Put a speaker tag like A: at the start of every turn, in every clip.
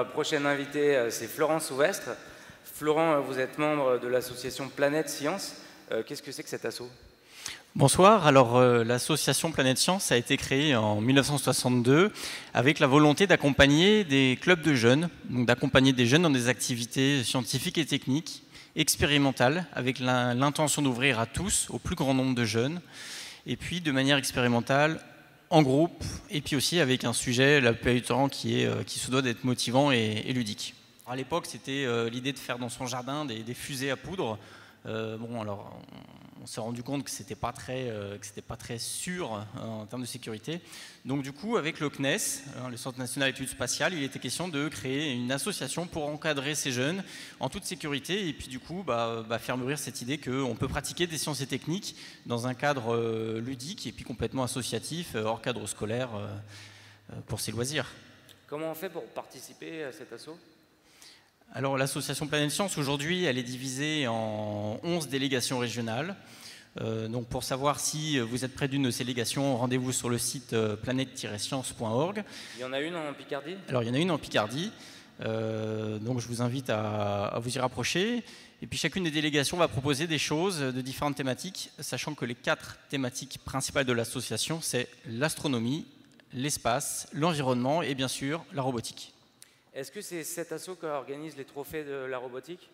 A: prochain invité, c'est Florent Souvestre. Florent, vous êtes membre de l'association Planète Science. Qu'est-ce que c'est que cet asso?
B: Bonsoir, alors l'association Planète Science a été créée en 1962 avec la volonté d'accompagner des clubs de jeunes, donc d'accompagner des jeunes dans des activités scientifiques et techniques, expérimentales, avec l'intention d'ouvrir à tous, au plus grand nombre de jeunes, et puis de manière expérimentale, en groupe, et puis aussi avec un sujet la plupart du temps qui se doit d'être motivant et ludique. À l'époque, c'était l'idée de faire dans son jardin des fusées à poudre. On s'est rendu compte que c'était pas très sûr en termes de sécurité. Donc du coup, avec le CNES, le Centre national d'études spatiales, il était question de créer une association pour encadrer ces jeunes en toute sécurité et puis du coup faire mûrir cette idée qu'on peut pratiquer des sciences et techniques dans un cadre ludique et puis complètement associatif, hors cadre scolaire, pour ses loisirs.
A: Comment on fait pour participer à cet asso ?
B: Alors l'association Planète Science, aujourd'hui, elle est divisée en 11 délégations régionales. Donc pour savoir si vous êtes près d'une de ces délégations, rendez-vous sur le site planète-science.org.
A: Il y en a une en Picardie ?
B: Alors il y en a une en Picardie, donc je vous invite à vous y rapprocher. Et puis chacune des délégations va proposer des choses de différentes thématiques, sachant que les 4 thématiques principales de l'association, c'est l'astronomie, l'espace, l'environnement et bien sûr la robotique.
A: Est-ce que c'est cet asso qui organise les trophées de la robotique ?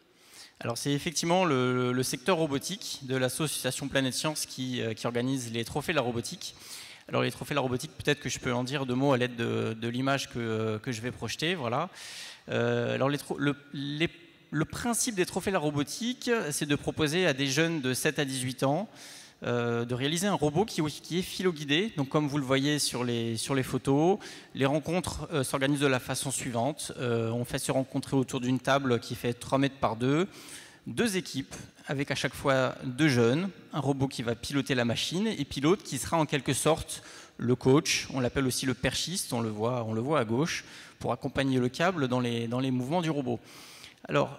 B: Alors c'est effectivement le secteur robotique de l'association Planète Science qui organise les trophées de la robotique. Alors les trophées de la robotique, peut-être que je peux en dire 2 mots à l'aide de l'image que je vais projeter. Voilà. Alors le principe des trophées de la robotique, c'est de proposer à des jeunes de 7 à 18 ans de réaliser un robot qui est philo-guidé. Donc comme vous le voyez sur les photos, les rencontres s'organisent de la façon suivante. On fait se rencontrer autour d'une table qui fait 3 mètres par 2 équipes avec à chaque fois 2 jeunes, un robot qui va piloter la machine et puis l'autre qui sera en quelque sorte le coach, on l'appelle aussi le perchiste, on le voit à gauche, pour accompagner le câble dans les mouvements du robot. Alors,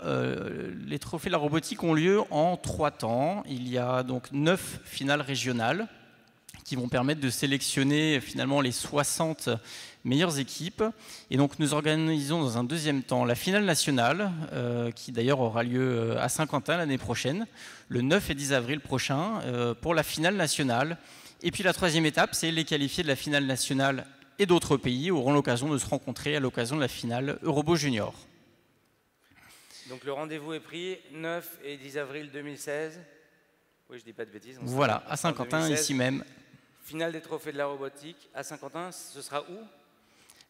B: les trophées de la robotique ont lieu en 3 temps. Il y a donc 9 finales régionales qui vont permettre de sélectionner finalement les 60 meilleures équipes. Et donc, nous organisons dans un 2e temps la finale nationale, qui d'ailleurs aura lieu à Saint-Quentin l'année prochaine, le 9 et 10 avril prochain, pour la finale nationale. Et puis la 3e étape, c'est les qualifiés de la finale nationale et d'autres pays auront l'occasion de se rencontrer à l'occasion de la finale Eurobo Junior.
A: Donc le rendez-vous est pris 9 et 10 avril 2016. Oui, je dis pas de bêtises.
B: Voilà, à Saint-Quentin, ici même.
A: Finale des trophées de la robotique à Saint-Quentin, ce sera où?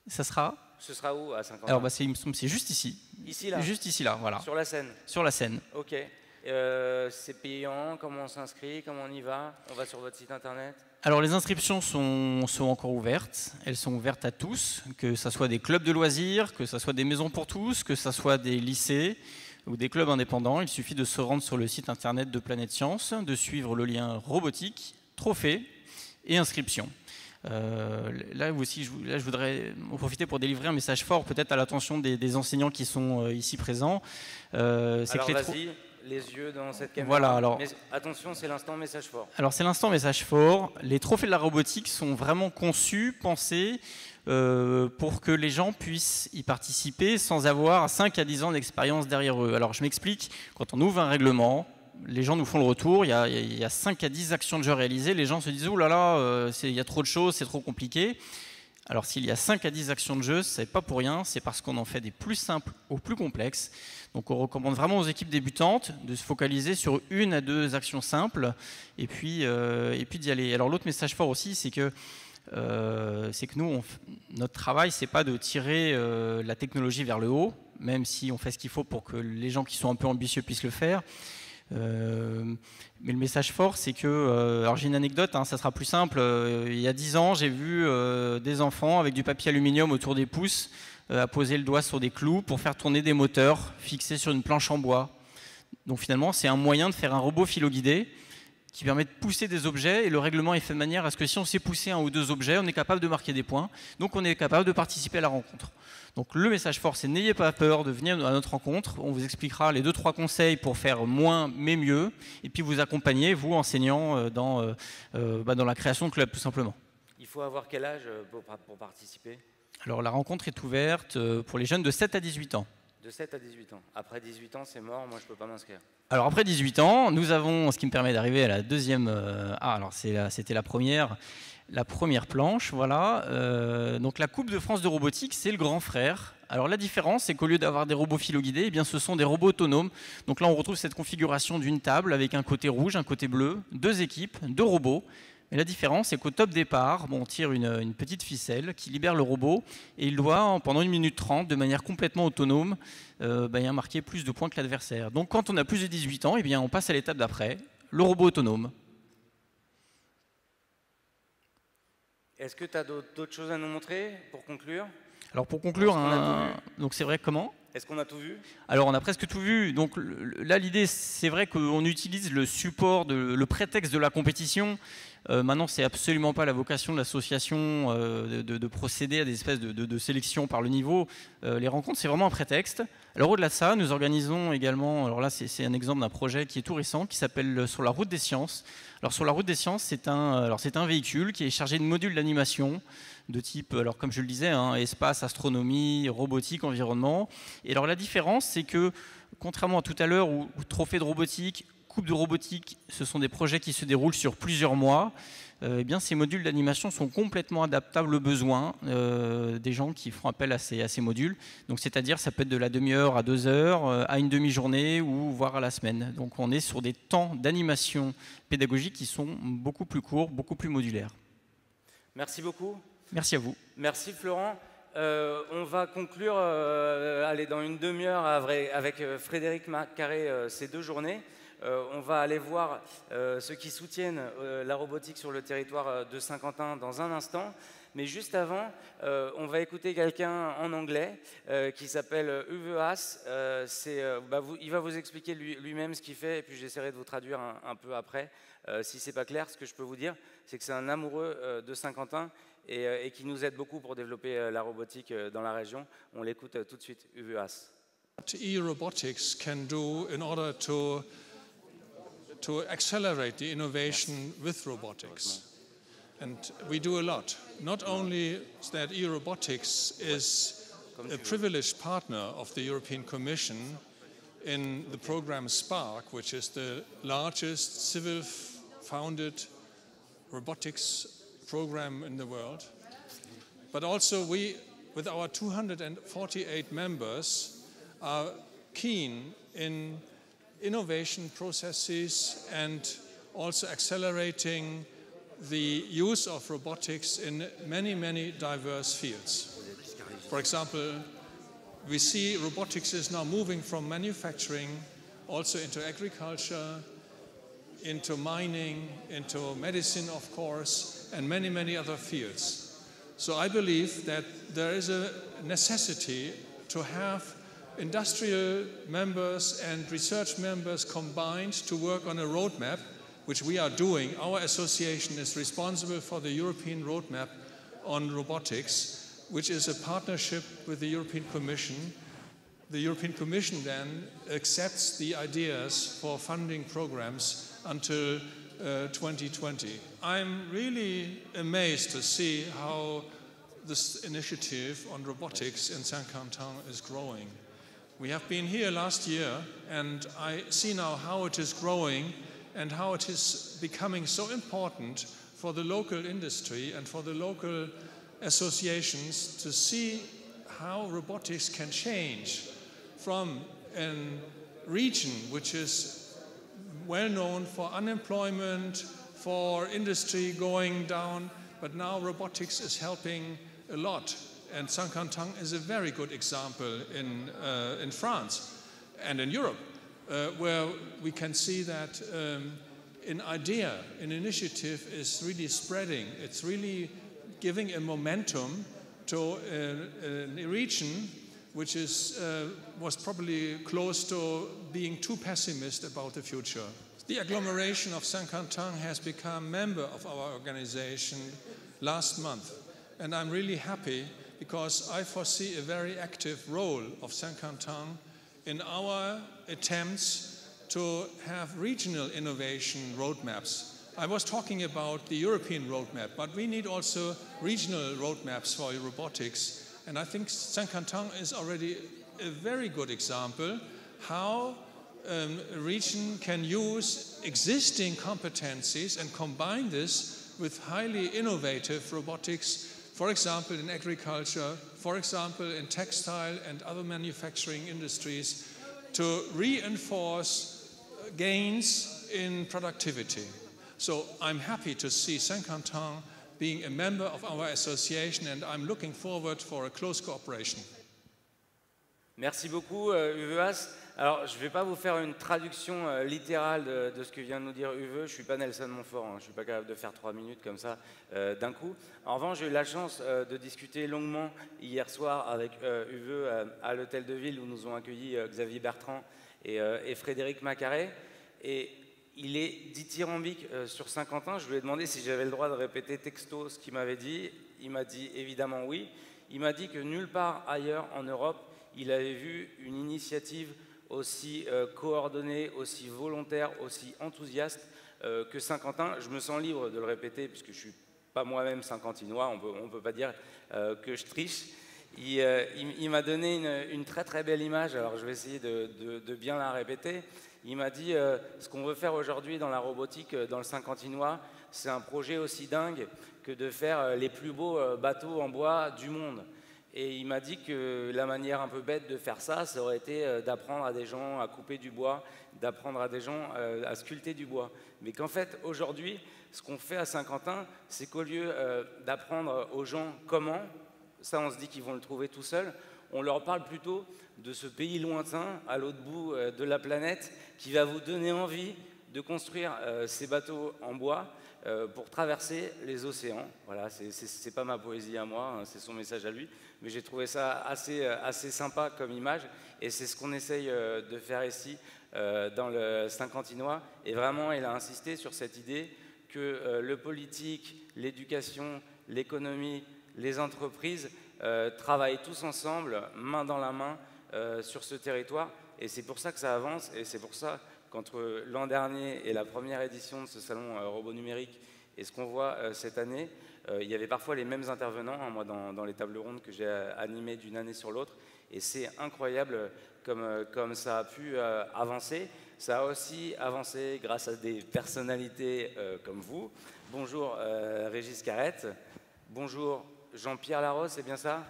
B: Ça sera?
A: Ce sera où à Saint-Quentin?
B: Alors c'est juste ici.
A: Ici là?
B: Juste ici là, voilà.
A: Sur la Seine?
B: Sur la Seine.
A: Ok. C'est payant? Comment on s'inscrit? Comment on y va? On va sur votre site internet?
B: Alors les inscriptions sont encore ouvertes, elles sont ouvertes à tous, que ce soit des clubs de loisirs, que ce soit des maisons pour tous, que ce soit des lycées ou des clubs indépendants. Il suffit de se rendre sur le site internet de Planète Science, de suivre le lien robotique, trophée et inscription. Là aussi, je voudrais en profiter pour délivrer un message fort peut-être à l'attention des enseignants qui sont ici présents.
A: Alors vas-y. Les yeux dans cette caméra.
B: Voilà, alors,
A: mais attention, c'est l'instant message fort.
B: Alors c'est l'instant message fort. Les trophées de la robotique sont vraiment conçus, pensés pour que les gens puissent y participer sans avoir 5 à 10 ans d'expérience derrière eux. Alors je m'explique, quand on ouvre un règlement, les gens nous font le retour, il y a 5 à 10 actions de jeu réalisées, les gens se disent « Ouh là là, il y a trop de choses, c'est trop compliqué ». Alors s'il y a 5 à 10 actions de jeu, ce n'est pas pour rien, c'est parce qu'on en fait des plus simples aux plus complexes. Donc on recommande vraiment aux équipes débutantes de se focaliser sur 1 à 2 actions simples et puis d'y aller. Alors l'autre message fort aussi, c'est que nous, notre travail, c'est pas de tirer la technologie vers le haut, même si on fait ce qu'il faut pour que les gens qui sont un peu ambitieux puissent le faire. Mais le message fort, c'est que, alors j'ai une anecdote, hein, ça sera plus simple. Il y a 10 ans, j'ai vu des enfants avec du papier aluminium autour des pouces à poser le doigt sur des clous pour faire tourner des moteurs fixés sur une planche en bois. Donc finalement, c'est un moyen de faire un robot philo-guidé qui permet de pousser des objets, et le règlement est fait de manière à ce que si on sait pousser 1 ou 2 objets, on est capable de marquer des points, donc on est capable de participer à la rencontre. Donc le message fort, c'est n'ayez pas peur de venir à notre rencontre, on vous expliquera les 2-3 conseils pour faire moins mais mieux, et puis vous accompagner, vous enseignants, dans la création de club tout simplement.
A: Il faut avoir quel âge pour participer ?
B: Alors la rencontre est ouverte pour les jeunes de 7 à 18 ans.
A: De 7 à 18 ans. Après 18 ans, c'est mort, moi je ne peux pas m'inscrire.
B: Alors après 18 ans, nous avons, ce qui me permet d'arriver à la deuxième... alors c'était la première planche, voilà. Donc la Coupe de France de robotique, c'est le grand frère. Alors la différence, c'est qu'au lieu d'avoir des robots philo-guidés, eh bien, ce sont des robots autonomes. Donc là, on retrouve cette configuration d'une table avec un côté rouge, un côté bleu, 2 équipes, 2 robots. Et la différence, c'est qu'au top départ, on tire une petite ficelle qui libère le robot et il doit, pendant 1 minute 30, de manière complètement autonome, marquer plus de points que l'adversaire. Donc quand on a plus de 18 ans, eh bien, on passe à l'étape d'après, le robot autonome.
A: Est-ce que tu as d'autres choses à nous montrer pour conclure?
B: Alors pour conclure, donc c'est vrai comment?
A: Est-ce qu'on a tout vu?
B: Alors on a presque tout vu. Donc là l'idée c'est vrai qu'on utilise le support, le prétexte de la compétition. Maintenant c'est absolument pas la vocation de l'association de procéder à des espèces de sélection par le niveau. Les rencontres c'est vraiment un prétexte. Alors au-delà de ça, nous organisons également, alors là c'est un exemple d'un projet qui est tout récent, qui s'appelle Sur la route des sciences. Alors sur la route des sciences, c'est un véhicule qui est chargé de modules d'animation de type, alors comme je le disais, espace, astronomie, robotique, environnement. Et alors la différence, c'est que contrairement à tout à l'heure où trophée de robotique, coupe de robotique, ce sont des projets qui se déroulent sur plusieurs mois, eh bien ces modules d'animation sont complètement adaptables aux besoins des gens qui font appel à ces modules. Donc c'est-à-dire ça peut être de la demi-heure à 2 heures, à une demi-journée ou voire à la semaine. Donc on est sur des temps d'animation pédagogique qui sont beaucoup plus courts, beaucoup plus modulaires.
A: Merci beaucoup.
B: Merci à vous.
A: Merci Florent. On va conclure dans une demi-heure avec Frédéric Carré ces 2 journées. On va aller voir ceux qui soutiennent la robotique sur le territoire de Saint-Quentin dans un instant. Mais juste avant, on va écouter quelqu'un en anglais qui s'appelle Uwe Haas. Il va vous expliquer lui-même ce qu'il fait et puis j'essaierai de vous traduire un peu après. Si ce n'est pas clair, ce que je peux vous dire, c'est que c'est un amoureux de Saint-Quentin et qui nous aide beaucoup pour développer la robotique dans la région. On l'écoute tout de suite, Uwe Haas.
C: What e-robotics can do in order to accelerate the innovation with robotics. And we do a lot. Not only that e-robotics is a privileged partner of the European Commission in the program SPARC, which is the largest civil-founded robotics program in the world, but also we, with our 248 members, are keen in innovation processes and also accelerating the use of robotics in many, many diverse fields. For example, we see robotics is now moving from manufacturing also into agriculture, into mining, into medicine, of course, and many, many other fields. So I believe that there is a necessity to have industrial members and research members combined to work on a roadmap, which we are doing. Our association is responsible for the European roadmap on robotics, which is a partnership with the European Commission. The European Commission then accepts the ideas for funding programs until 2020. I'm really amazed to see how this initiative on robotics in Saint-Quentin is growing. We have been here last year and I see now how it is growing and how it is becoming so important for the local industry and for the local associations to see how robotics can change from a region which is well known for unemployment, for industry going down, but now robotics is helping a lot. And Saint-Quentin is a very good example in France and in Europe, where we can see that an idea, an initiative is really spreading. It's really giving a momentum to a region which was probably close to being too pessimist about the future. The agglomeration of Saint-Quentin has become member of our organization last month, and I'm really happy because I foresee a very active role of Saint-Quentin in our attempts to have regional innovation roadmaps. I was talking about the European roadmap, but we need also regional roadmaps for robotics And I think Saint-Quentin is already a very good example how a region can use existing competencies and combine this with highly innovative robotics, for example in agriculture, for example in textile and other manufacturing industries, to reinforce gains in productivity. So I'm happy to see Saint-Quentin being a member of our association, and I'm looking forward for a close cooperation.
A: Merci beaucoup, Uwe. Alors, je ne vais pas vous faire une traduction littérale de ce que vient de nous dire Uwe. Je ne suis pas Nelson Montfort, hein. Je ne suis pas capable de faire 3 minutes comme ça d'un coup. En revanche, j'ai eu la chance de discuter longuement hier soir avec Uwe à l'hôtel de ville où nous ont accueillis Xavier Bertrand et Frédéric Macaré. Et il est dithyrambique sur Saint-Quentin. Je lui ai demandé si j'avais le droit de répéter texto ce qu'il m'avait dit. Il m'a dit évidemment oui. Il m'a dit que nulle part ailleurs en Europe, il avait vu une initiative aussi coordonnée, aussi volontaire, aussi enthousiaste que Saint-Quentin. Je me sens libre de le répéter puisque je ne suis pas moi-même saint-quentinois, on ne peut pas dire que je triche. Il m'a donné une très très belle image, alors je vais essayer de bien la répéter. Il m'a dit ce qu'on veut faire aujourd'hui dans la robotique, dans le Saint-Quentinois, c'est un projet aussi dingue que de faire les plus beaux bateaux en bois du monde. Et il m'a dit que la manière un peu bête de faire ça, ça aurait été d'apprendre à des gens à couper du bois, d'apprendre à des gens à sculpter du bois. Mais qu'en fait, aujourd'hui, ce qu'on fait à Saint-Quentin, c'est qu'au lieu d'apprendre aux gens comment, ça on se dit qu'ils vont le trouver tout seuls, on leur parle plutôt de ce pays lointain, à l'autre bout de la planète, qui va vous donner envie de construire ces bateaux en bois pour traverser les océans. Voilà, c'est pas ma poésie à moi, hein, c'est son message à lui, mais j'ai trouvé ça assez sympa comme image, et c'est ce qu'on essaye de faire ici dans le Saint-Quentinois. Et vraiment, il a insisté sur cette idée que le politique, l'éducation, l'économie, les entreprises travaillent tous ensemble, main dans la main, sur ce territoire, et c'est pour ça que ça avance, et c'est pour ça qu'entre l'an dernier et la première édition de ce salon robot numérique et ce qu'on voit cette année, il y avait parfois les mêmes intervenants, hein, moi dans les tables rondes que j'ai animées d'une année sur l'autre, et c'est incroyable comme ça a pu avancer. Ça a aussi avancé grâce à des personnalités comme vous. Bonjour Régis Carrette, bonjour Jean-Pierre Larose, c'est bien ça?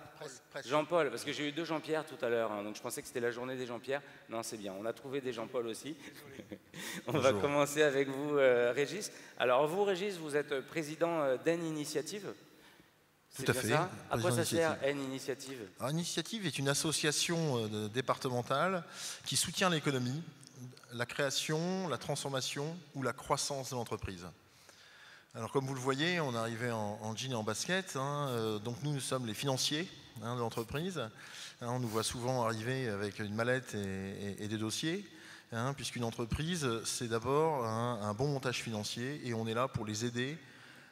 A: Presque. Jean-Paul, parce que j'ai eu 2 Jean-Pierre tout à l'heure, hein, donc je pensais que c'était la journée des Jean-Pierre. Non, c'est bien, on a trouvé des Jean-Paul aussi. On va commencer avec vous, Régis. Alors vous, Régis, vous êtes président d'N Initiative.
D: Tout à fait.
A: Ça. À quoi ça sert, N Initiative?
D: Alors, Initiative est une association départementale qui soutient l'économie, la création, la transformation ou la croissance de l'entreprise. Alors comme vous le voyez, on est arrivé en jean et en basket, hein, donc nous sommes les financiers de l'entreprise. Hein, on nous voit souvent arriver avec une mallette et des dossiers, hein, puisqu'une entreprise, c'est d'abord un bon montage financier, et on est là pour les aider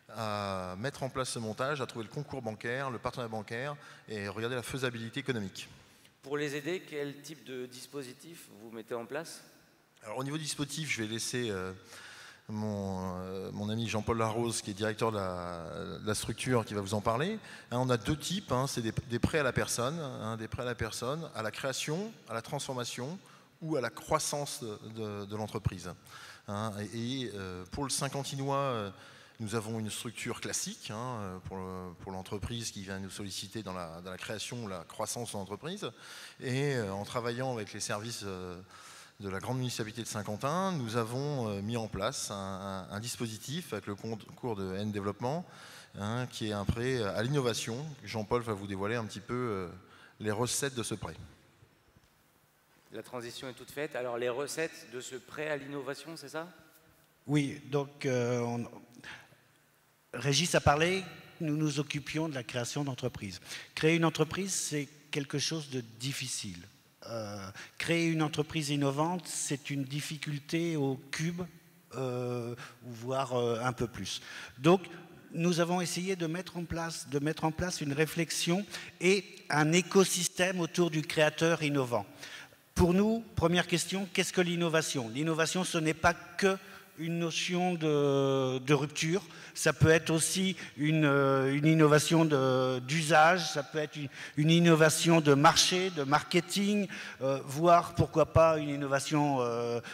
D: à mettre en place ce montage, à trouver le concours bancaire, le partenariat bancaire, et regarder la faisabilité économique.
A: Pour les aider, quel type de dispositif vous mettez en place?
D: Alors au niveau du dispositif, je vais laisser mon ami Jean-Paul Larose, qui est directeur de la structure, qui va vous en parler. Hein, on a 2 types, hein, c'est des prêts à la personne, hein, des prêts à la personne, à la création, à la transformation ou à la croissance de l'entreprise. Hein, et pour le Saint-Quentinois, nous avons une structure classique, hein, pour l'entreprise qui vient nous solliciter dans la création ou la croissance de l'entreprise. Et en travaillant avec les services de la grande municipalité de Saint-Quentin, nous avons mis en place un dispositif avec le concours de N Développement, hein, qui est un prêt à l'innovation. Jean-Paul va vous dévoiler un petit peu les recettes de ce prêt.
A: La transition est toute faite. Alors les recettes de ce prêt à l'innovation, c'est ça?
E: Oui, donc Régis a parlé, nous nous occupions de la création d'entreprises. Créer une entreprise, c'est quelque chose de difficile. Créer une entreprise innovante, c'est une difficulté au cube, voire un peu plus. Donc, nous avons essayé de mettre en place une réflexion et un écosystème autour du créateur innovant. Pour nous, première question, qu'est-ce que l'innovation? L'innovation, ce n'est pas que une notion de rupture, ça peut être aussi une innovation d'usage, ça peut être une innovation de marché, de marketing, voire pourquoi pas une innovation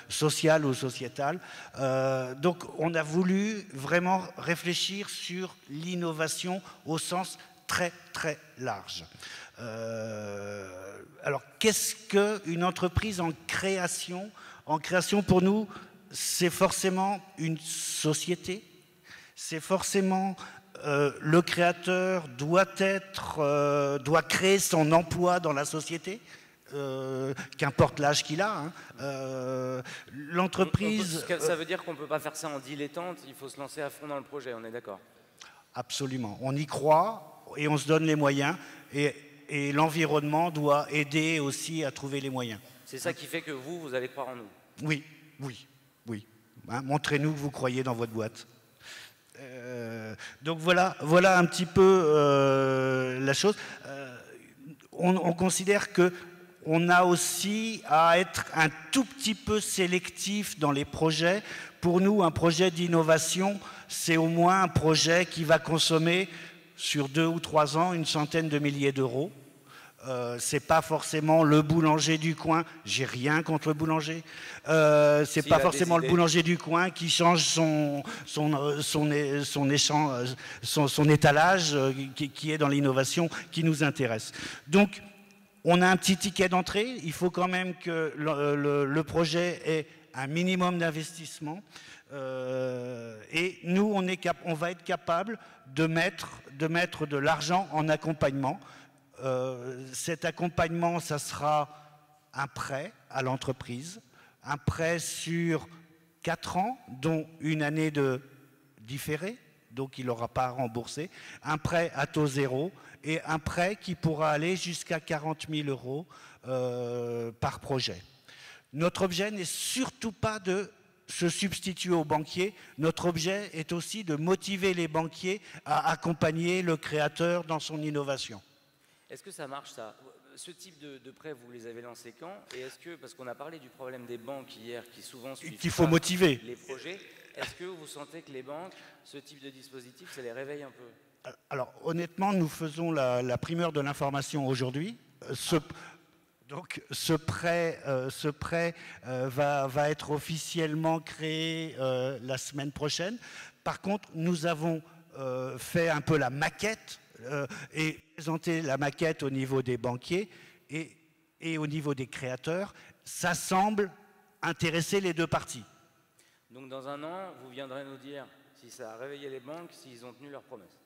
E: sociale ou sociétale. Donc on a voulu vraiment réfléchir sur l'innovation au sens très très large. Alors qu'est-ce qu'une entreprise en création? En création, pour nous, c'est forcément une société, c'est forcément le créateur doit créer son emploi dans la société, qu'importe l'âge qu'il a. L'entreprise...
A: Ça veut dire qu'on ne peut pas faire ça en dilettante, il faut se lancer à fond dans le projet, on est d'accord?
E: Absolument, on y croit et on se donne les moyens, et l'environnement doit aider aussi à trouver les moyens.
A: C'est ça qui fait que vous allez croire en nous?
E: Oui, oui, oui. Montrez-nous que vous croyez dans votre boîte. Donc voilà un petit peu la chose. On considère qu'on a aussi à être un tout petit peu sélectif dans les projets. Pour nous, un projet d'innovation, c'est au moins un projet qui va consommer sur 2 ou 3 ans une centaine de milliers d'euros. C'est pas forcément le boulanger du coin, j'ai rien contre le boulanger, c'est pas forcément le boulanger du coin qui change son étalage qui est dans l'innovation qui nous intéresse. Donc on a un petit ticket d'entrée, il faut quand même que le projet ait un minimum d'investissement, et nous on va être capable de mettre de l'argent en accompagnement. Cet accompagnement, ça sera un prêt à l'entreprise, un prêt sur 4 ans, dont une année de différé, donc il n'aura pas à rembourser, un prêt à taux zéro et un prêt qui pourra aller jusqu'à 40 000 euros par projet. Notre objet n'est surtout pas de se substituer aux banquiers, notre objet est aussi de motiver les banquiers à accompagner le créateur dans son innovation.
A: Est-ce que ça marche, ça? Ce type de prêt, vous les avez lancés quand? Et est-ce que, parce qu'on a parlé du problème des banques hier, qui souvent suivent
E: qu'il faut motiver
A: les projets, est-ce que vous sentez que les banques, ce type de dispositif, ça les réveille un peu?
E: Alors, honnêtement, nous faisons la primeur de l'information aujourd'hui. Donc, ce prêt va être officiellement créé la semaine prochaine. Par contre, nous avons fait un peu la maquette et présenter la maquette au niveau des banquiers et au niveau des créateurs. Ça semble intéresser les deux parties.
A: Donc dans un an, vous viendrez nous dire si ça a réveillé les banques, s'ils ont tenu leurs promesses?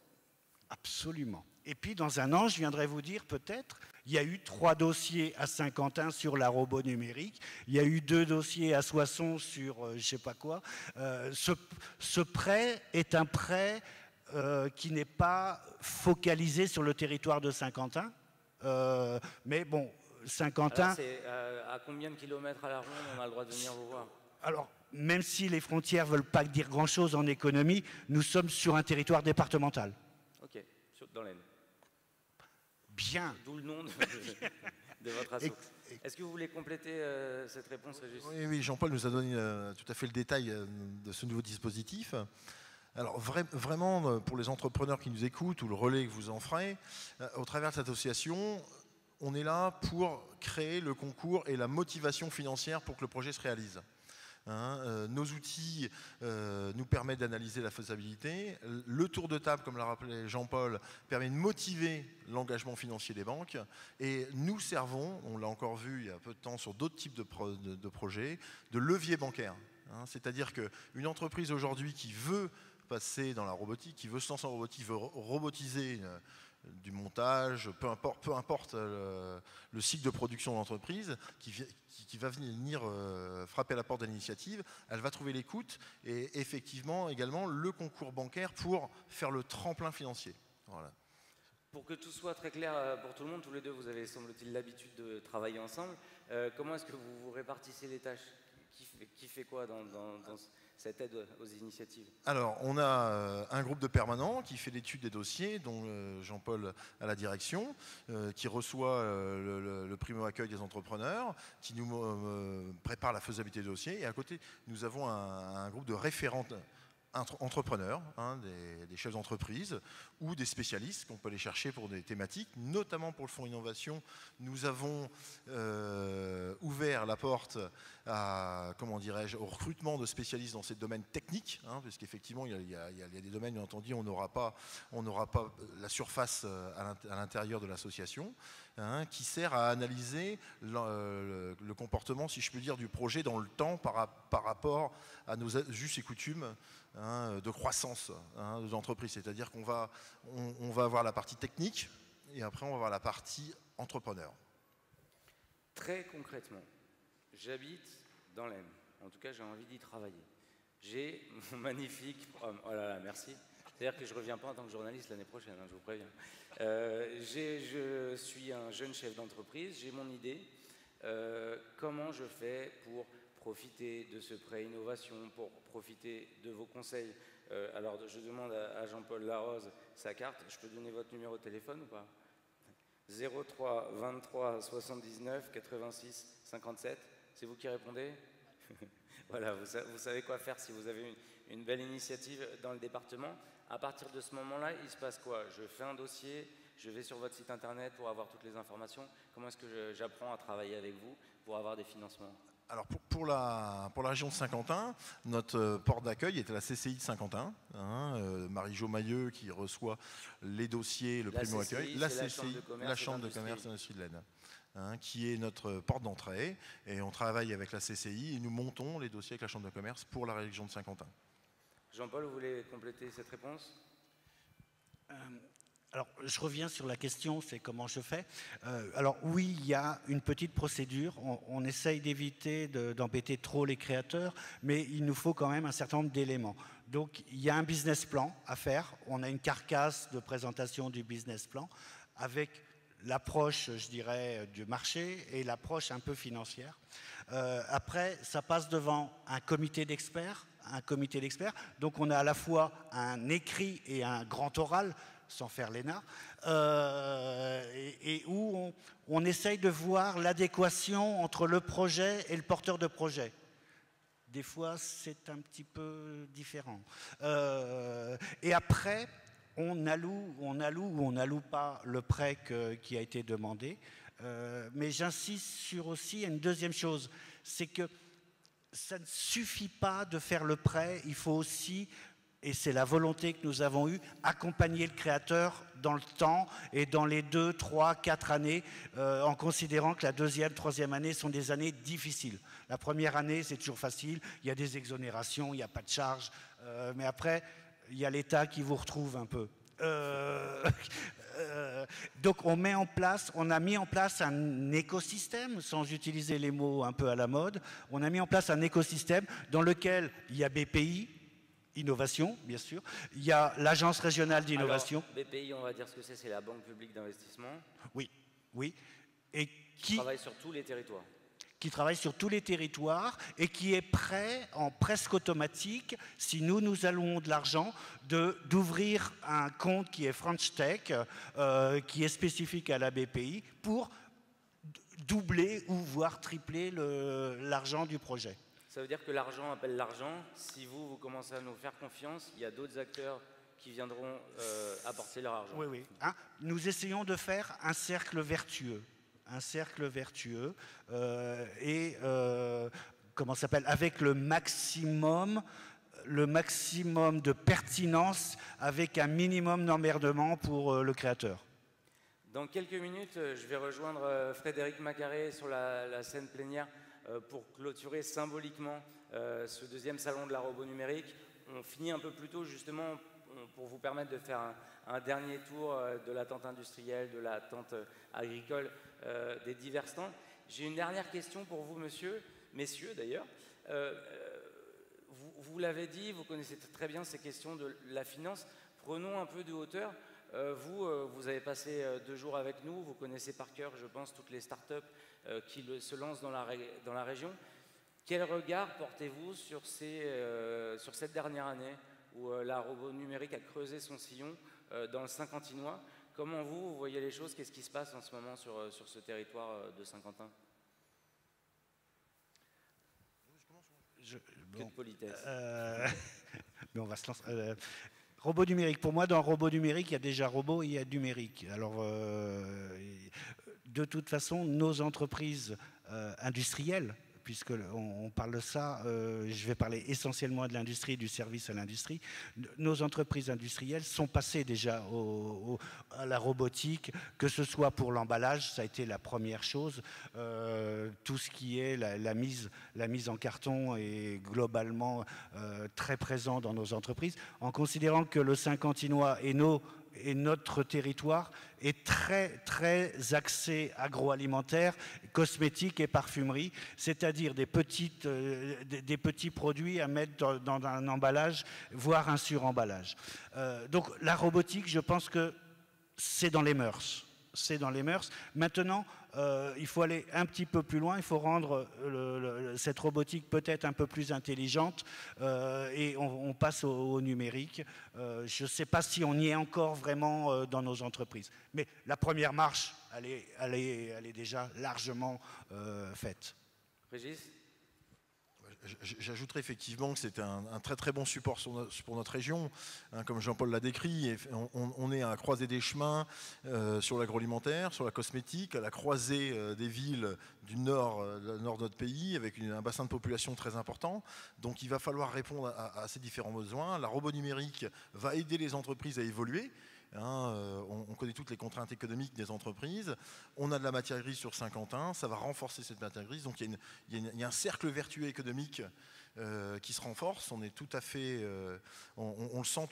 E: Absolument. Et puis dans un an, je viendrai vous dire peut-être, il y a eu 3 dossiers à Saint-Quentin sur la robot numérique, il y a eu 2 dossiers à Soissons sur je ne sais pas quoi. Ce prêt est un prêt qui n'est pas focalisé sur le territoire de Saint-Quentin, mais bon, Saint-Quentin...
A: C'est à combien de kilomètres à la ronde on a le droit de venir vous voir?
E: Alors, même si les frontières ne veulent pas dire grand-chose en économie, nous sommes sur un territoire départemental.
A: Ok, dans l'Aisne.
E: Bien.
A: D'où le nom de votre asso. Est-ce que vous voulez compléter cette réponse, Régis?
D: Oui, Jean-Paul nous a donné tout à fait le détail de ce nouveau dispositif. Alors vraiment, pour les entrepreneurs qui nous écoutent, ou le relais que vous en ferez, au travers de cette association, on est là pour créer le concours et la motivation financière pour que le projet se réalise. Nos outils nous permettent d'analyser la faisabilité. Le tour de table, comme l'a rappelé Jean-Paul, permet de motiver l'engagement financier des banques. Et nous servons, on l'a encore vu il y a peu de temps sur d'autres types de projets, de levier bancaire. C'est-à-dire qu'une entreprise aujourd'hui qui veut passer dans la robotique, qui veut se lancer en robotique, veut robotiser du montage, peu importe le cycle de production de l'entreprise, qui va venir frapper à la porte de l'initiative, elle va trouver l'écoute et effectivement également le concours bancaire pour faire le tremplin financier. Voilà.
A: Pour que tout soit très clair pour tout le monde, tous les deux vous avez semble-t-il l'habitude de travailler ensemble, comment est-ce que vous vous répartissez les tâches? Qui fait quoi cette aide aux initiatives?
D: Alors, on a un groupe de permanents qui fait l'étude des dossiers, dont Jean-Paul à la direction, qui reçoit le primo-accueil des entrepreneurs, qui nous prépare la faisabilité des dossiers. Et à côté, nous avons un groupe de référents entrepreneurs, des chefs d'entreprise ou des spécialistes qu'on peut aller chercher pour des thématiques, notamment pour le fonds innovation. Nous avons ouvert la porte à, comment dirais-je, au recrutement de spécialistes dans ces domaines techniques, parce qu'effectivement il y a des domaines, bien entendu, on n'aura pas la surface à l'intérieur de l'association, qui sert à analyser le comportement, si je peux dire, du projet dans le temps par rapport à nos us et coutumes de croissance de l'entreprise. C'est-à-dire qu'on va avoir la partie technique et après on va avoir la partie entrepreneur.
A: Très concrètement, j'habite dans l'Aisne. En tout cas, j'ai envie d'y travailler. J'ai mon magnifique... Oh là là, merci. C'est-à-dire que je ne reviens pas en tant que journaliste l'année prochaine, je vous préviens. Je suis un jeune chef d'entreprise, j'ai mon idée. Comment je fais pour profiter de ce prêt innovation, pour profiter de vos conseils? Alors, je demande à Jean-Paul Larose sa carte. Je peux donner votre numéro de téléphone ou pas? 03 23 79 86 57. C'est vous qui répondez? Voilà, vous savez quoi faire si vous avez une belle initiative dans le département. À partir de ce moment-là, il se passe quoi? Je fais un dossier, je vais sur votre site internet pour avoir toutes les informations. Comment est-ce que j'apprends à travailler avec vous pour avoir des financements?
D: Alors pour la région de Saint-Quentin, notre porte d'accueil est à la CCI de Saint-Quentin. Marie-Jo Mailleux qui reçoit les dossiers, le primo-accueil. La CCI, la Chambre de commerce et d'industrie de l'Aisne, qui est notre porte d'entrée. Et on travaille avec la CCI et nous montons les dossiers avec la Chambre de commerce pour la région de Saint-Quentin.
A: Jean-Paul, vous voulez compléter cette réponse?
E: Alors, je reviens sur la question, c'est comment je fais. Alors oui, il y a une petite procédure. On essaye d'éviter d'embêter trop les créateurs, mais il nous faut quand même un certain nombre d'éléments. Donc, il y a un business plan à faire. On a une carcasse de présentation du business plan avec l'approche, je dirais, du marché et l'approche un peu financière. Après, ça passe devant un comité d'experts. Donc, on a à la fois un écrit et un grand oral, sans faire l'ENA, et où on essaye de voir l'adéquation entre le projet et le porteur de projet. Des fois, c'est un petit peu différent. Et après, on alloue ou on n'alloue pas le prêt qui a été demandé. Mais j'insiste sur aussi une deuxième chose, c'est que ça ne suffit pas de faire le prêt, il faut aussi... Et c'est la volonté que nous avons eue, accompagner le créateur dans le temps et dans les 2, 3, 4 années, en considérant que la deuxième, troisième année sont des années difficiles. La première année, c'est toujours facile, il y a des exonérations, il n'y a pas de charges, mais après, il y a l'État qui vous retrouve un peu. Donc on a mis en place un écosystème, sans utiliser les mots un peu à la mode, on a mis en place un écosystème dans lequel il y a BPI, Innovation, bien sûr. Il y a l'Agence régionale d'innovation.
A: BPI, on va dire ce que c'est la Banque publique d'investissement.
E: Oui, oui. Et
A: qui travaille sur tous les territoires.
E: Qui travaille sur tous les territoires et qui est prêt, en presque automatique, si nous allouons de l'argent, d'ouvrir un compte qui est French Tech, qui est spécifique à la BPI, pour doubler ou voire tripler l'argent du projet.
A: Ça veut dire que l'argent appelle l'argent. Si vous commencez à nous faire confiance, il y a d'autres acteurs qui viendront apporter leur argent.
E: Oui, oui. Nous essayons de faire un cercle vertueux. Comment ça s'appelle, avec le maximum de pertinence, avec un minimum d'emmerdement pour le créateur.
A: Dans quelques minutes, je vais rejoindre Frédéric Macaré sur la scène plénière pour clôturer symboliquement ce deuxième salon de la robot numérique. On finit un peu plus tôt justement pour vous permettre de faire un dernier tour de la tente industrielle, de la tente agricole, des divers stands. J'ai une dernière question pour vous, messieurs d'ailleurs. Vous l'avez dit, vous connaissez très bien ces questions de la finance. Prenons un peu de hauteur. Vous avez passé 2 jours avec nous, vous connaissez par cœur, je pense, toutes les startups qui se lancent dans la région. Quel regard portez-vous sur cette dernière année où la robot numérique a creusé son sillon dans le Saint-Quentinois? Comment vous voyez les choses? Qu'est-ce qui se passe en ce moment sur ce territoire de Saint-Quentin? Que de politesse.
E: Mais on va se lancer. Robot numérique. Pour moi, dans robot numérique, il y a déjà robot et il y a numérique. Alors, de toute façon, nos entreprises industrielles, puisqu'on parle de ça, je vais parler essentiellement de l'industrie et du service à l'industrie. Nos entreprises industrielles sont passées déjà à la robotique, que ce soit pour l'emballage, ça a été la première chose. Tout ce qui est la mise en carton est globalement très présent dans nos entreprises, en considérant que le Saint-Quentinois et notre territoire est très, très axé agroalimentaire, cosmétique et parfumerie, c'est-à-dire des petits produits à mettre dans un emballage, voire un suremballage. Donc la robotique, je pense que c'est dans les mœurs. C'est dans les mœurs. Maintenant, il faut aller un petit peu plus loin, il faut rendre cette robotique peut-être un peu plus intelligente et on passe au numérique. Je ne sais pas si on y est encore vraiment dans nos entreprises. Mais la première marche, elle est déjà largement faite.
A: Régis ?
D: J'ajouterais effectivement que c'est un très très bon support pour notre région, hein, comme Jean-Paul l'a décrit. On est à la croisée des chemins sur l'agroalimentaire, sur la cosmétique, à la croisée des villes du nord de notre pays, avec un bassin de population très important. Donc il va falloir répondre à ces différents besoins. La robot numérique va aider les entreprises à évoluer. On connaît toutes les contraintes économiques des entreprises. On a de la matière grise sur Saint-Quentin, ça va renforcer cette matière grise. Donc il y a un cercle vertueux économique qui se renforce. On est tout à fait, on le sent,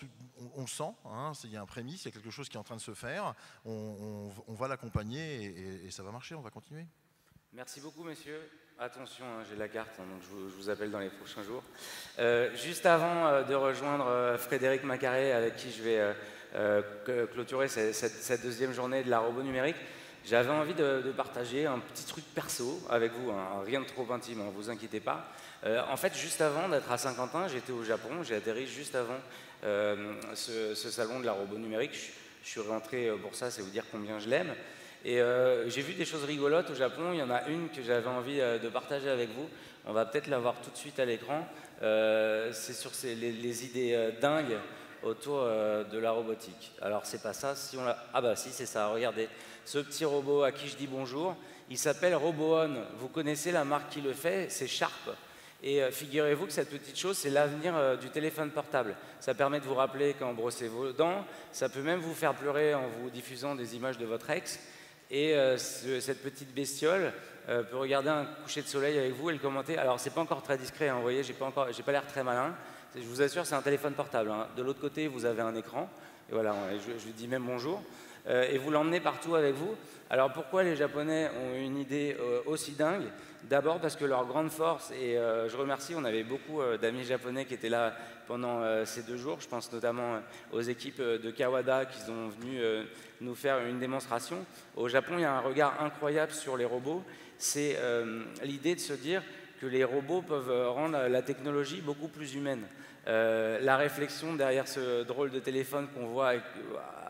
D: hein, il y a un prémisse, il y a quelque chose qui est en train de se faire. On va l'accompagner et ça va marcher. On va continuer.
A: Merci beaucoup, messieurs. Attention, hein, j'ai la carte, hein, donc je vous appelle dans les prochains jours. Juste avant de rejoindre Frédéric Macaré, avec qui je vais clôturer cette deuxième journée de la robot numérique, j'avais envie de partager un petit truc perso avec vous, hein, rien de trop intime, ne vous inquiétez pas. En fait, juste avant d'être à Saint-Quentin, j'étais au Japon, j'ai atterri juste avant ce salon de la robot numérique. Je suis rentré pour ça, c'est vous dire combien je l'aime. Et j'ai vu des choses rigolotes au Japon. Il y en a une que j'avais envie de partager avec vous. On va peut-être la voir tout de suite à l'écran. C'est sur les idées dingues autour de la robotique. Alors c'est pas ça, si on l'a... Ah bah si, c'est ça, regardez. Ce petit robot à qui je dis bonjour, il s'appelle RoboOn. Vous connaissez la marque qui le fait, c'est Sharp. Et figurez-vous que cette petite chose, c'est l'avenir du téléphone portable. Ça permet de vous rappeler quand brossez vos dents. Ça peut même vous faire pleurer en vous diffusant des images de votre ex. Et cette petite bestiole peut regarder un coucher de soleil avec vous et le commenter. Alors c'est pas encore très discret, hein, vous voyez, j'ai pas l'air très malin. Je vous assure, c'est un téléphone portable, hein. De l'autre côté, vous avez un écran. Et voilà, je lui dis même bonjour. Et vous l'emmenez partout avec vous. Alors pourquoi les Japonais ont une idée aussi dingue? D'abord parce que leur grande force, et je remercie, on avait beaucoup d'amis japonais qui étaient là pendant ces 2 jours. Je pense notamment aux équipes de Kawada qui sont venues nous faire une démonstration. Au Japon, il y a un regard incroyable sur les robots. C'est l'idée de se dire que les robots peuvent rendre la technologie beaucoup plus humaine. La réflexion derrière ce drôle de téléphone qu'on voit,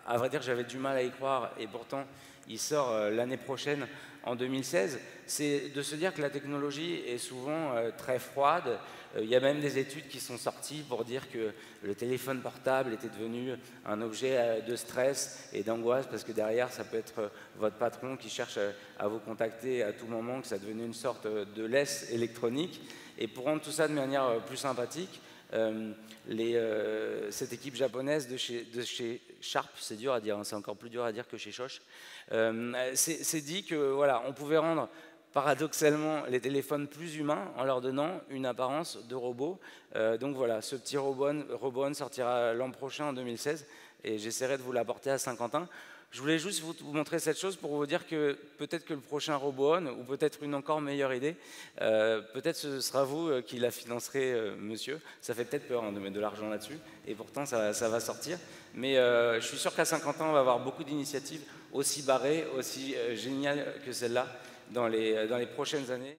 A: à vrai dire, j'avais du mal à y croire, et pourtant, il sort l'année prochaine, en 2016, c'est de se dire que la technologie est souvent très froide. Il y a même des études qui sont sorties pour dire que le téléphone portable était devenu un objet de stress et d'angoisse, parce que derrière, ça peut être votre patron qui cherche à vous contacter à tout moment, que ça devenait une sorte de laisse électronique. Et pour rendre tout ça de manière plus sympathique, cette équipe japonaise de chez Sharp, c'est dur à dire, hein, c'est encore plus dur à dire que chez Shosh, s'est dit que voilà, on pouvait rendre paradoxalement les téléphones plus humains en leur donnant une apparence de robot. Donc voilà, ce petit RoboOn sortira l'an prochain en 2016 et j'essaierai de vous l'apporter à Saint-Quentin. Je voulais juste vous montrer cette chose pour vous dire que peut-être que le prochain RoboOn, ou peut-être une encore meilleure idée, peut-être ce sera vous qui la financerez, monsieur. Ça fait peut-être peur, hein, de mettre de l'argent là-dessus, et pourtant ça va sortir. Mais je suis sûr qu'à Saint-Quentin, on va avoir beaucoup d'initiatives aussi barrées, aussi géniales que celle-là dans les prochaines années.